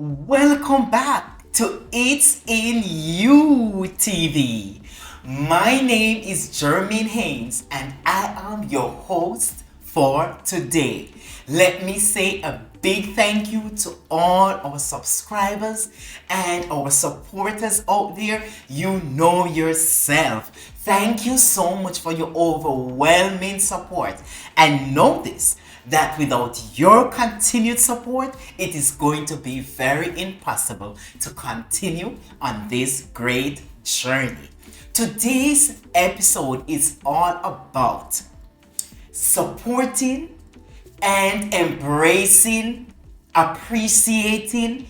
Welcome back to It's in You TV. My name is Jermaine Haynes and I am your host for today. Let me say a big thank you to all our subscribers and our supporters out there. You know yourself. Thank you so much for your overwhelming support. And notice that without your continued support, it is going to be very impossible to continue on this great journey. Today's episode is all about supporting and embracing, appreciating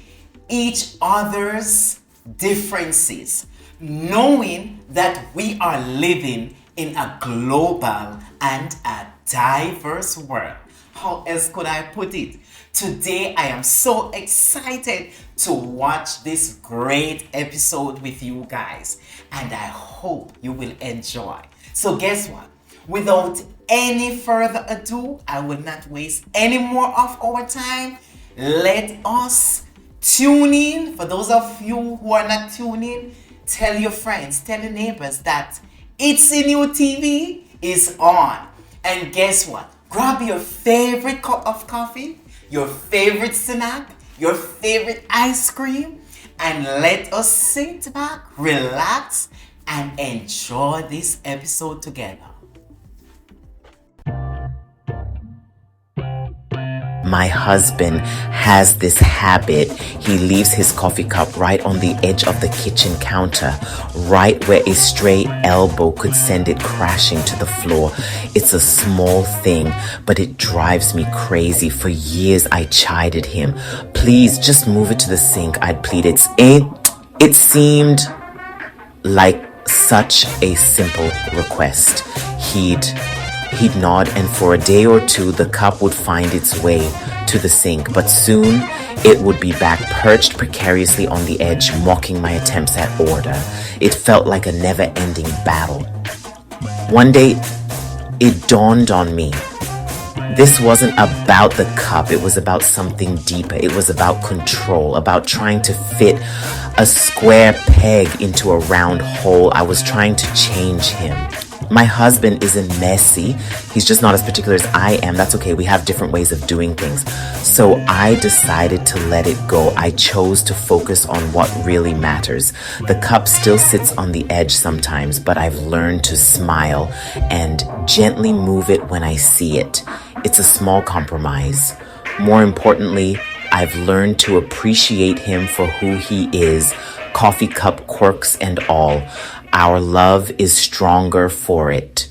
each other's differences, knowing that we are living in a global and a diverse world. How else could I put it? Today I am so excited to watch this great episode with you guys, and I hope you will enjoy. So guess what? Without any further ado, I will not waste any more of our time. Let us tune in. For those of you who are not tuning, tell your friends, tell your neighbors that It's in You TV is on. And guess what? Grab your favorite cup of coffee, your favorite snack, your favorite ice cream, and let us sit back, relax, and enjoy this episode together. My husband has this habit. He leaves his coffee cup right on the edge of the kitchen counter, right where a stray elbow could send it crashing to the floor. It's a small thing, but it drives me crazy. For years, I chided him. Please, just move it to the sink, I'd plead. It seemed like such a simple request. He'd nod, and for a day or two, the cup would find its way to the sink. But soon, it would be back, perched precariously on the edge, mocking my attempts at order. It felt like a never-ending battle. One day, it dawned on me. This wasn't about the cup. It was about something deeper. It was about control, about trying to fit a square peg into a round hole. I was trying to change him. My husband isn't messy. He's just not as particular as I am. That's okay. We have different ways of doing things. So I decided to let it go. I chose to focus on what really matters. The cup still sits on the edge sometimes, but I've learned to smile and gently move it when I see it. It's a small compromise. More importantly, I've learned to appreciate him for who he is, coffee cup quirks and all. Our love is stronger for it.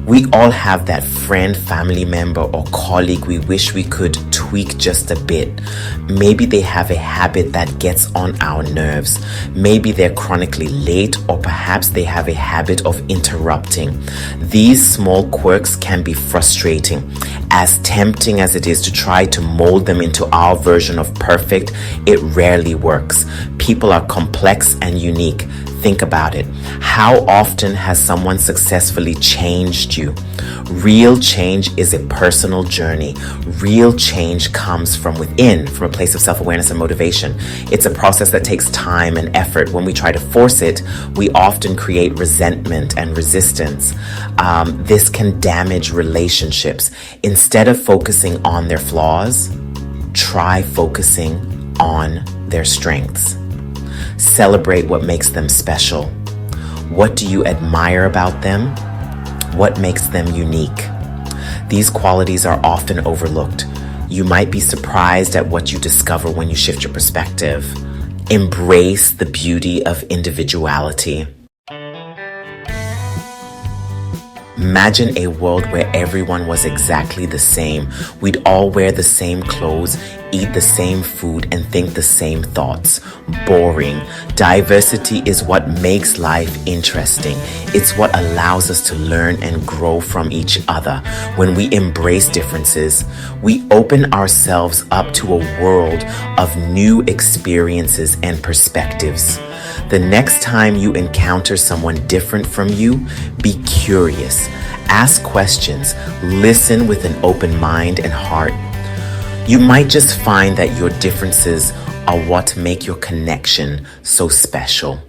We all have that friend, family member, or colleague we wish we could tweak just a bit. Maybe they have a habit that gets on our nerves. Maybe they're chronically late, or perhaps they have a habit of interrupting. These small quirks can be frustrating. As tempting as it is to try to mold them into our version of perfect, it rarely works. People are complex and unique. Think about it. How often has someone successfully changed you? Real change is a personal journey. Real change comes from within, from a place of self-awareness and motivation. It's a process that takes time and effort. When we try to force it, we often create resentment and resistance. This can damage relationships. Instead of focusing on their flaws, try focusing on their strengths. Celebrate what makes them special. What do you admire about them? What makes them unique? These qualities are often overlooked. You might be surprised at what you discover when you shift your perspective. Embrace the beauty of individuality. Imagine a world where everyone was exactly the same. We'd all wear the same clothes, eat the same food, and think the same thoughts. Boring. Diversity is what makes life interesting. It's what allows us to learn and grow from each other. When we embrace differences, we open ourselves up to a world of new experiences and perspectives. The next time you encounter someone different from you, be curious. Ask questions. Listen with an open mind and heart. You might just find that your differences are what make your connection so special.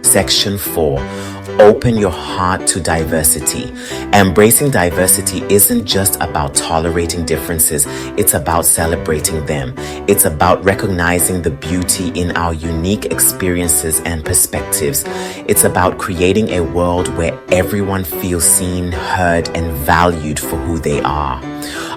Section 4. Open your heart to diversity. Embracing diversity isn't just about tolerating differences, it's about celebrating them. It's about recognizing the beauty in our unique experiences and perspectives. It's about creating a world where everyone feels seen, heard, and valued for who they are.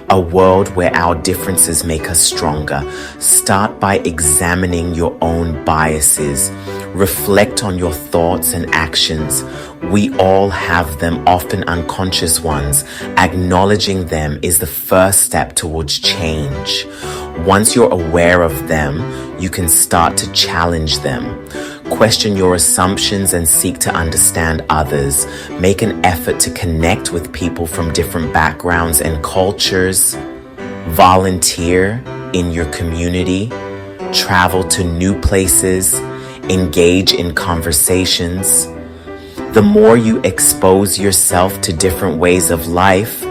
A world where our differences make us stronger. Start by examining your own biases. Reflect on your thoughts and actions. We all have them, often unconscious ones. Acknowledging them is the first step towards change. Once you're aware of them, you can start to challenge them. Question your assumptions and seek to understand others. Make an effort to connect with people from different backgrounds and cultures. Volunteer in your community. Travel to new places. Engage in conversations. The more you expose yourself to different ways of life,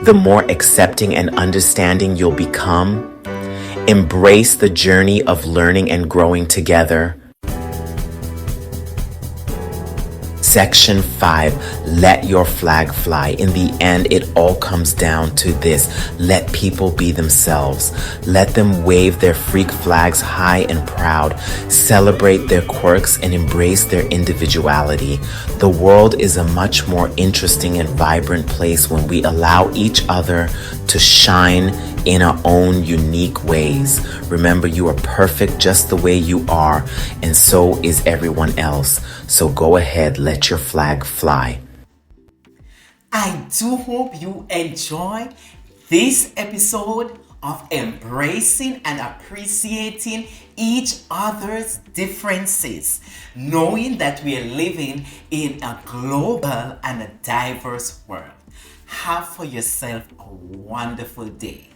the more accepting and understanding you'll become. Embrace the journey of learning and growing together. Section 5, let your flag fly. In the end, it all comes down to this. Let people be themselves. Let them wave their freak flags high and proud. Celebrate their quirks and embrace their individuality. The world is a much more interesting and vibrant place when we allow each other to shine in our own unique ways. Remember, you are perfect just the way you are, and so is everyone else. So go ahead, let your flag fly. I do hope you enjoyed this episode of embracing and appreciating each other's differences, knowing that we are living in a global and a diverse world. Have for yourself a wonderful day.